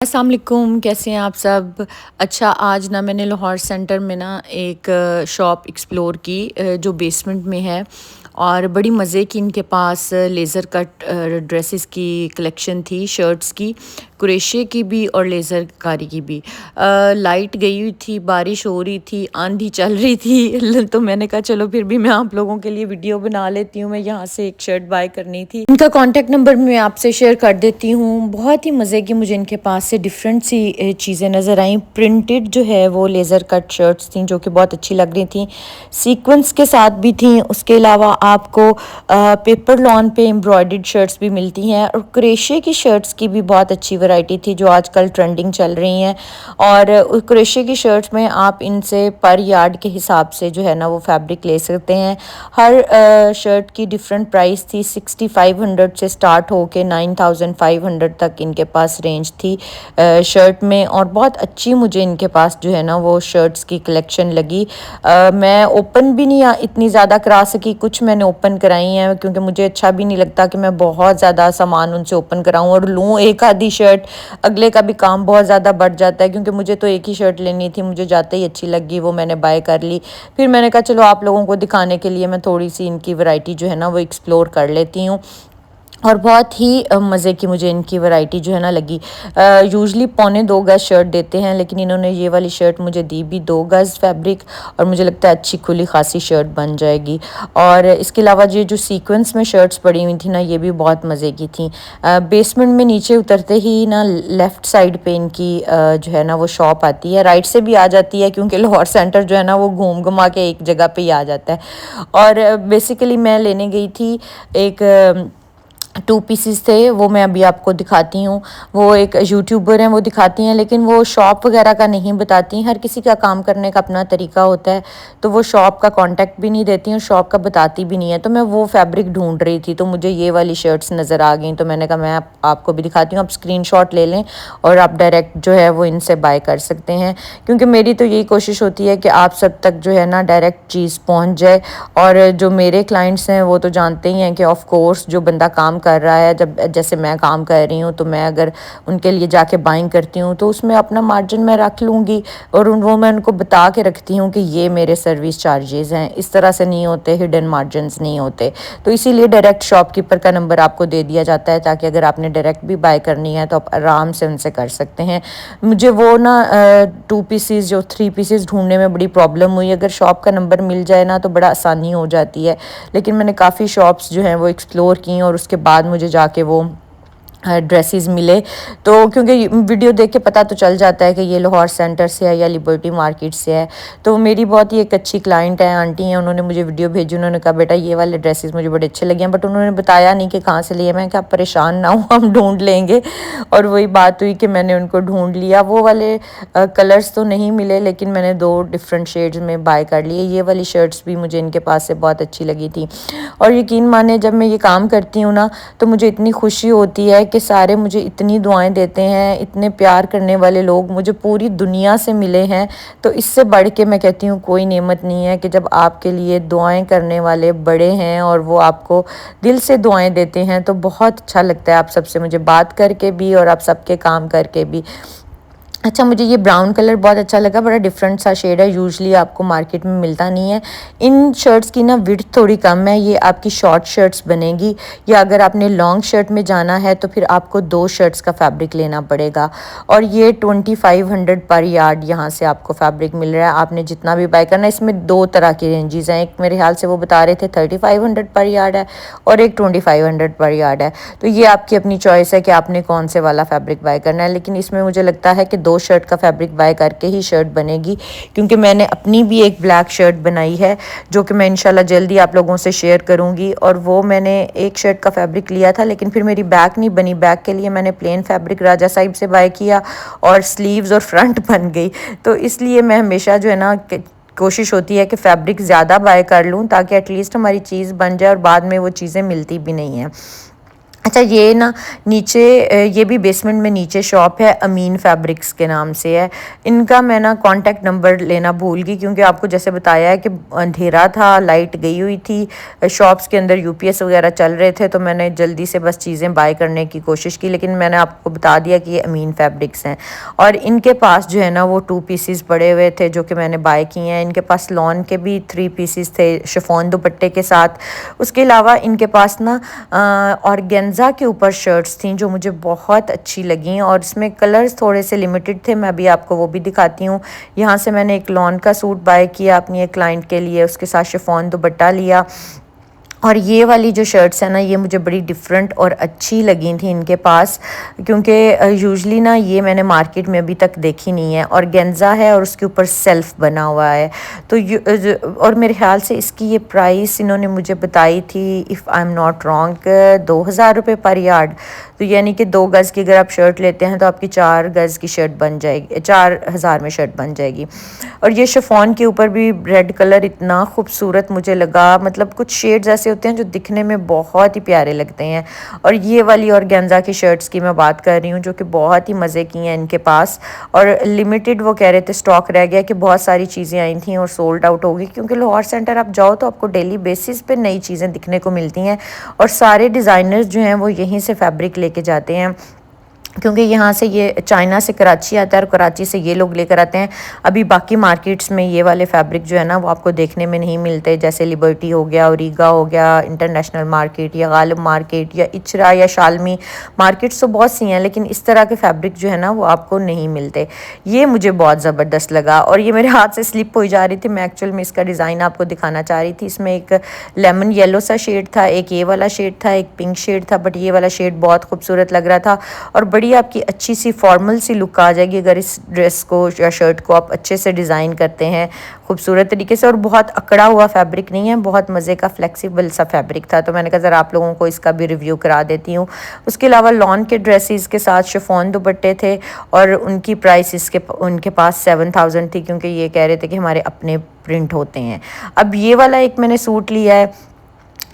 अस्सलाम वालेकुम, कैसे हैं आप सब। अच्छा, आज ना मैंने लाहौर सेंटर में ना एक शॉप एक्सप्लोर की जो बेसमेंट में है और बड़ी मज़े की इनके पास लेज़र कट ड्रेसेस की कलेक्शन थी, शर्ट्स की, कुरेशे की भी और लेज़र कारी की भी। लाइट गई हुई थी, बारिश हो रही थी, आंधी चल रही थी तो मैंने कहा चलो फिर भी मैं आप लोगों के लिए वीडियो बना लेती हूँ। मैं यहाँ से एक शर्ट बाय करनी थी, इनका कॉन्टैक्ट नंबर मैं आपसे शेयर कर देती हूँ। बहुत ही मज़े की मुझे इनके पास से डिफरेंट सी चीज़ें नज़र आई। प्रिंटेड जो है वो लेज़र कट शर्ट्स थी जो कि बहुत अच्छी लग रही थी, सीक्वेंस के साथ भी थी। उसके अलावा आपको पेपर लॉन पे एम्ब्रॉयडर्ड शर्ट्स भी मिलती हैं और क्रोशे की शर्ट्स की भी बहुत अच्छी वैरायटी थी जो आजकल ट्रेंडिंग चल रही हैं। और क्रोशे की शर्ट्स में आप इनसे पर यार्ड के हिसाब से जो है ना वो फैब्रिक ले सकते हैं। हर शर्ट की डिफरेंट प्राइस थी, 6500 से स्टार्ट होके 9500 तक इनके पास रेंज थी शर्ट में। और बहुत अच्छी मुझे इनके पास जो है ना वो शर्ट्स की कलेक्शन लगी। मैं ओपन भी नहीं इतनी ज़्यादा करा सकी, कुछ मैंने ओपन कराई हैं क्योंकि मुझे अच्छा भी नहीं लगता कि मैं बहुत ज़्यादा सामान उनसे ओपन कराऊं और लूँ एक आधी शर्ट, अगले का भी काम बहुत ज़्यादा बढ़ जाता है। क्योंकि मुझे तो एक ही शर्ट लेनी थी, मुझे जाते ही अच्छी लगी, वो मैंने बाय कर ली। फिर मैंने कहा चलो आप लोगों को दिखाने के लिए मैं थोड़ी सी इनकी वैरायटी जो है ना वो एक्सप्लोर कर लेती हूँ। और बहुत ही मज़े की मुझे इनकी वैरायटी जो है ना लगी। यूजुअली 1.25 गज शर्ट देते हैं, लेकिन इन्होंने ये वाली शर्ट मुझे दी भी 2 गज फैब्रिक, और मुझे लगता है अच्छी खुली खासी शर्ट बन जाएगी। और इसके अलावा ये जो सीक्वेंस में शर्ट्स पड़ी हुई थी ना, ये भी बहुत मज़े की थी। बेसमेंट में नीचे उतरते ही ना लेफ़्ट साइड पे इनकी जो है ना वो शॉप आती है। राइट से भी आ जाती है क्योंकि लाहौर सेंटर जो है ना वो घूम घुमा के एक जगह पे ही आ जाता है। और बेसिकली मैं लेने गई थी एक 2 पीसेस थे, वो मैं अभी आपको दिखाती हूँ। वो एक यूट्यूबर हैं, वो दिखाती हैं, लेकिन वो शॉप वगैरह का नहीं बताती। हर किसी का काम करने का अपना तरीका होता है, तो वो शॉप का कांटेक्ट भी नहीं देती और शॉप का बताती भी नहीं है। तो मैं वो फैब्रिक ढूंढ रही थी तो मुझे ये वाली शर्ट्स नज़र आ गई, तो मैंने कहा मैं आपको भी दिखाती हूँ। आप स्क्रीनशॉट ले लें और आप डायरेक्ट जो है वो इनसे बाय कर सकते हैं, क्योंकि मेरी तो यही कोशिश होती है कि आप सब तक जो है ना डायरेक्ट चीज़ पहुँच जाए। और जो मेरे क्लाइंट्स हैं वो तो जानते ही हैं कि ऑफ़ कोर्स जो बंदा काम कर रहा है, जब जैसे मैं काम कर रही हूँ, तो मैं अगर उनके लिए जाके बाइंग करती हूँ तो उसमें अपना मार्जिन मैं रख लूँगी। और वो मैं उनको बता के रखती हूँ कि ये मेरे सर्विस चार्जेस हैं, इस तरह से नहीं होते, हिडन मार्जिन्स नहीं होते। तो इसीलिए डायरेक्ट शॉपकीपर का नंबर आपको दे दिया जाता है, ताकि अगर आपने डायरेक्ट भी बाय करनी है तो आप आराम से उनसे कर सकते हैं। मुझे वो ना 2 पीसेस जो 3 पीसेस ढूंढने में बड़ी प्रॉब्लम हुई। अगर शॉप का नंबर मिल जाए ना तो बड़ा आसानी हो जाती है, लेकिन मैंने काफ़ी शॉप्स जो हैं वो एक्सप्लोर की और उसके बाद मुझे जाके वो ड्रेसेस मिले। तो क्योंकि वीडियो देख के पता तो चल जाता है कि ये लाहौर सेंटर से है या लिबर्टी मार्केट से है। तो मेरी बहुत ही एक अच्छी क्लाइंट है, आंटी हैं, उन्होंने मुझे वीडियो भेजी। उन्होंने कहा बेटा ये वाले ड्रेसेस मुझे बड़े अच्छे लगे हैं, बट उन्होंने बताया नहीं कि कहाँ से लिए। मैं क्या, परेशान ना हो, हम ढूंढ लेंगे। और वही बात हुई कि मैंने उनको ढूंढ लिया। वो वाले कलर्स तो नहीं मिले, लेकिन मैंने 2 डिफरेंट शेड्स में बाय कर लिए। ये वाली शर्ट्स भी मुझे इनके पास से बहुत अच्छी लगी थी। और यकीन माने जब मैं ये काम करती हूँ ना तो मुझे इतनी खुशी होती है कि सारे मुझे इतनी दुआएं देते हैं, इतने प्यार करने वाले लोग मुझे पूरी दुनिया से मिले हैं। तो इससे बढ़ के मैं कहती हूँ कोई नेमत नहीं है कि जब आपके लिए दुआएं करने वाले बड़े हैं और वो आपको दिल से दुआएं देते हैं, तो बहुत अच्छा लगता है आप सबसे मुझे बात करके भी और आप सबके काम करके भी। अच्छा, मुझे ये ब्राउन कलर बहुत अच्छा लगा, बड़ा डिफरेंट सा शेड है, यूजुअली आपको मार्केट में मिलता नहीं है। इन शर्ट्स की ना विड्थ थोड़ी कम है, ये आपकी शॉर्ट शर्ट्स बनेगी, या अगर आपने लॉन्ग शर्ट में जाना है तो फिर आपको 2 शर्ट्स का फैब्रिक लेना पड़ेगा। और ये 2500 पर यार्ड यहाँ से आपको फैब्रिक मिल रहा है। आपने जितना भी बाय करना है, इसमें 2 तरह की रेंजेस हैं। एक मेरे ख्याल से वो बता रहे थे 3500 पर यार्ड है और एक 2500 पर यार्ड है। तो ये आपकी अपनी चॉइस है कि आपने कौन से वाला फैब्रिक बाय करना है, लेकिन इसमें मुझे लगता है कि 2 शर्ट का फैब्रिक बाय करके ही शर्ट बनेगी। क्योंकि मैंने अपनी भी एक ब्लैक शर्ट बनाई है जो कि मैं इंशाल्लाह जल्दी आप लोगों से शेयर करूंगी। और वो मैंने एक शर्ट का फैब्रिक लिया था, लेकिन फिर मेरी बैक नहीं बनी। बैक के लिए मैंने प्लेन फैब्रिक राजा साहिब से बाय किया और स्लीव्स और फ्रंट बन गई। तो इसलिए मैं हमेशा जो है ना कोशिश होती है कि फैब्रिक ज़्यादा बाय कर लूँ, ताकि एटलीस्ट हमारी चीज़ बन जाए और बाद में वो चीज़ें मिलती भी नहीं हैं। अच्छा ये ना नीचे ये भी बेसमेंट में नीचे शॉप है, अमीन फैब्रिक्स के नाम से है। इनका मैं ना कॉन्टैक्ट नंबर लेना भूल गई, क्योंकि आपको जैसे बताया है कि अंधेरा था, लाइट गई हुई थी, शॉप्स के अंदर यूपीएस वगैरह चल रहे थे, तो मैंने जल्दी से बस चीज़ें बाय करने की कोशिश की। लेकिन मैंने आपको बता दिया कि ये अमीन फैब्रिक्स हैं, और इनके पास जो है ना वो 2 पीसीस पड़े हुए थे जो कि मैंने बाय किए हैं। इनके पास लॉन के भी 3 पीसीस थे शिफॉन दुपट्टे के साथ। उसके अलावा इनके पास ना ऑर्गेन्जा के ऊपर शर्ट्स थी जो मुझे बहुत अच्छी लगी, और इसमें कलर्स थोड़े से लिमिटेड थे। मैं भी आपको वो भी दिखाती हूँ। यहाँ से मैंने एक लॉन का सूट बाय किया अपनी एक क्लाइंट के लिए, उसके साथ शिफॉन दुपट्टा लिया। और ये वाली जो शर्ट्स है ना ये मुझे बड़ी डिफरेंट और अच्छी लगी थी इनके पास, क्योंकि यूजुअली ना ये मैंने मार्केट में अभी तक देखी नहीं है। और गेंजा है और उसके ऊपर सेल्फ बना हुआ है। तो और मेरे ख्याल से इसकी ये प्राइस इन्होंने मुझे बताई थी, if I am not wrong, 2000 रुपये पर यार्ड। तो यानी कि 2 गज़ की अगर आप शर्ट लेते हैं तो आपकी 4 गज़ की शर्ट बन जाएगी, 4000 में शर्ट बन जाएगी। और ये शिफॉन के ऊपर भी रेड कलर इतना खूबसूरत मुझे लगा, मतलब कुछ शेड्स ऐसे होते हैं जो दिखने में बहुत ही प्यारे लगते हैं। और ये वाली ऑर्गेन्जा की शर्ट्स की मैं बात कर रही हूँ जो कि बहुत ही मज़े की हैं इनके पास। और लिमिटेड वो कह रहे थे स्टॉक रह गया, कि बहुत सारी चीज़ें आई थी और सोल्ड आउट हो गई, क्योंकि लाहौर सेंटर आप जाओ तो आपको डेली बेसिस पे नई चीज़ें दिखने को मिलती हैं। और सारे डिज़ाइनर्स जो हैं वो यहीं से फैब्रिक लेके जाते हैं, क्योंकि यहाँ से ये चाइना से कराची आता है और कराची से ये लोग लेकर आते हैं। अभी बाकी मार्केट्स में ये वाले फैब्रिक जो है ना वो आपको देखने में नहीं मिलते, जैसे लिबर्टी हो गया, ओरिगा हो गया, इंटरनेशनल मार्केट या गालिब मार्केट या इचरा या शालमी मार्केट्स तो बहुत सी हैं, लेकिन इस तरह के फैब्रिक जो है ना वो आपको नहीं मिलते। ये मुझे बहुत ज़बरदस्त लगा, और ये मेरे हाथ से स्लिप हो जा रही थी। मैं एक्चुअल में इसका डिज़ाइन आपको दिखाना चाह रही थी। इसमें एक लेमन येलो सा शेड था, एक ये वाला शेड था, एक पिंक शेड था, बट ये वाला शेड बहुत खूबसूरत लग रहा था। और बड़ी आपकी अच्छी सी फॉर्मल सी लुक आ जाएगी अगर इस ड्रेस को या शर्ट को आप अच्छे से डिज़ाइन करते हैं खूबसूरत तरीके से। और बहुत अकड़ा हुआ फैब्रिक नहीं है, बहुत मज़े का फ्लेक्सिबल सा फैब्रिक था। तो मैंने कहा ज़रा आप लोगों को इसका भी रिव्यू करा देती हूँ। उसके अलावा लॉन के ड्रेसेस के साथ शिफॉन दुपट्टे थे, और उनकी प्राइस उनके पास 7000 थी, क्योंकि ये कह रहे थे कि हमारे अपने प्रिंट होते हैं। अब ये वाला एक मैंने सूट लिया है,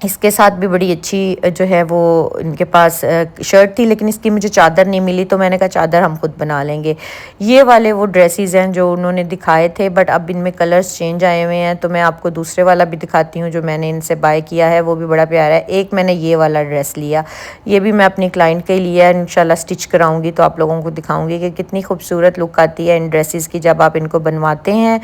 इसके साथ भी बड़ी अच्छी जो है वो इनके पास शर्ट थी, लेकिन इसकी मुझे चादर नहीं मिली, तो मैंने कहा चादर हम खुद बना लेंगे। ये वाले वो ड्रेसेस हैं जो उन्होंने दिखाए थे, बट अब इनमें कलर्स चेंज आए हुए हैं। तो मैं आपको दूसरे वाला भी दिखाती हूँ जो मैंने इनसे बाय किया है, वो भी बड़ा प्यारा है। एक मैंने ये वाला ड्रेस लिया, ये भी मैं अपनी क्लाइंट के ही लिया है, इंशाल्लाह स्टिच कराऊंगी तो आप लोगों को दिखाऊंगी कि कितनी खूबसूरत लुक आती है इन ड्रेसेस की जब आप इनको बनवाते हैं।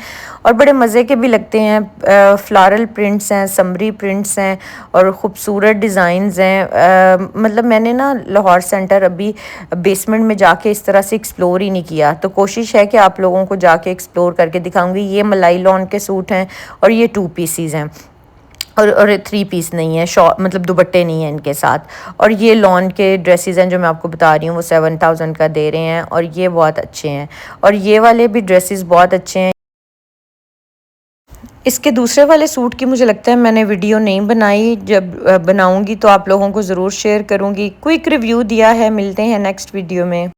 और बड़े मज़े के भी लगते हैं। फ्लारल प्रिंट्स हैं, समरी प्रिंट्स हैं, और ख़ूबसूरत डिज़ाइंस हैं। मतलब मैंने ना लाहौर सेंटर अभी बेसमेंट में जाके इस तरह से एक्सप्लोर ही नहीं किया, तो कोशिश है कि आप लोगों को जाके एक्सप्लोर करके दिखाऊंगी। ये मलाई लॉन के सूट हैं, और ये 2 पीसीज हैं, और 3 पीस नहीं है, शॉर्ट मतलब दुपट्टे नहीं है इनके साथ। और ये लॉन के ड्रेसेस हैं जो मैं आपको बता रही हूँ, वो 7000 का दे रहे हैं, और ये बहुत अच्छे हैं। और ये वाले भी ड्रेसेस बहुत अच्छे हैं। इसके दूसरे वाले सूट की मुझे लगता है मैंने वीडियो नहीं बनाई, जब बनाऊंगी तो आप लोगों को ज़रूर शेयर करूंगी। क्विक रिव्यू दिया है, मिलते हैं नेक्स्ट वीडियो में।